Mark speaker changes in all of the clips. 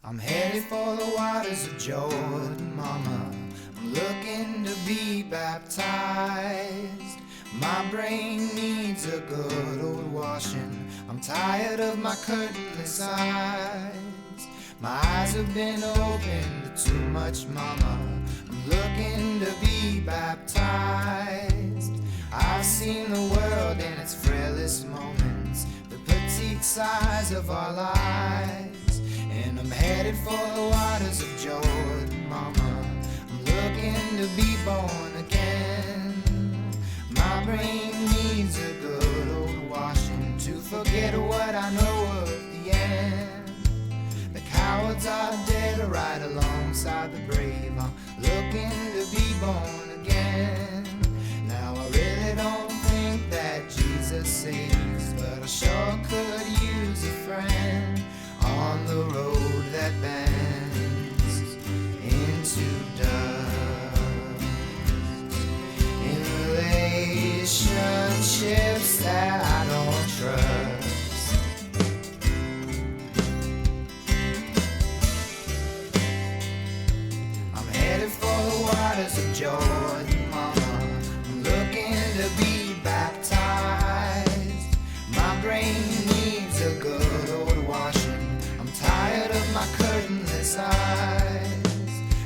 Speaker 1: I'm headed for the waters of Jordan, mama. I'm looking to be baptized. My brain needs a good old washing. I'm tired of my curtainless eyes. My eyes have been opened to too much, mama. I'm looking to be baptized. I've seen the world in its frailest moments, the petite size of our lives. And I'm headed for the waters of Jordan, mama. I'm looking to be born again. My brain needs a good old washing to forget what I know of the end. The cowards are dead right alongside the brave. I'm looking to be born again. Now I really don't think that Jesus saves, but I sure could use a friend on the road that bends into dust. In relationships that I don't trust. I'm headed for the waters of Jordan, mama. I'm looking to be baptized. My brain needs a good old washing. I'm tired of my curtainless eyes.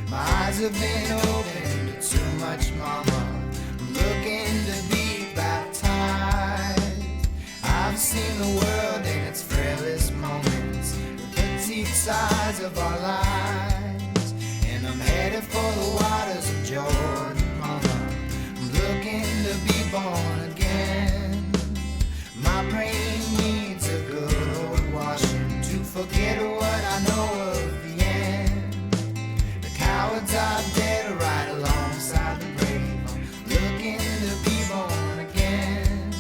Speaker 1: My eyes have been opened to too much, mama. I'm looking to be baptized. I've seen the world in its frailest moments, the petite size of our lives. And I'm headed for the waters of Jordan, mama. I'm looking to be born again. My brain needs a good old washing to forget what I know of the end. The cowards are dead right alongside the brave. I'm looking to be born again.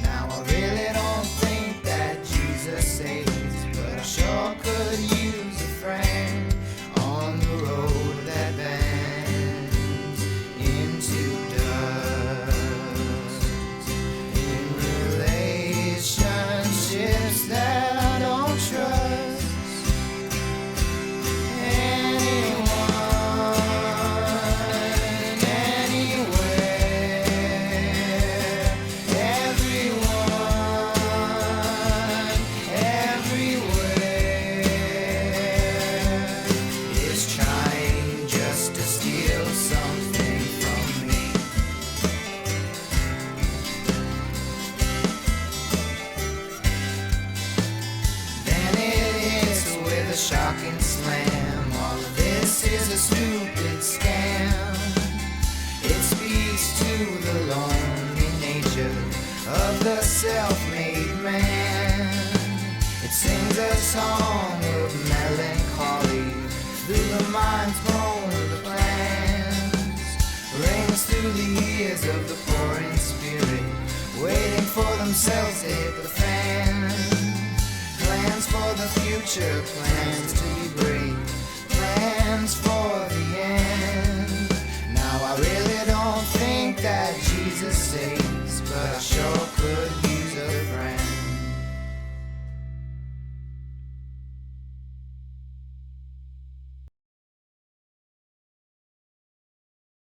Speaker 1: Now I really don't think that Jesus saves, but I sure could use a friend on the road that bends into dust. In relationships that I don't trust anyone, anywhere, everyone, everywhere is trying just to steal something from me. Then it hits with a shocking slam. All of this is a stupid scam. It speaks to the lonely nature of the self-made man. It sings a song of melancholy through the mind's moan of the plans. Rings through the ears of the poor in spirit, waiting for themselves to hit the fan. Plans for the future, plans to be brave, plans for the end. Now I really don't think that Jesus saves, but I sure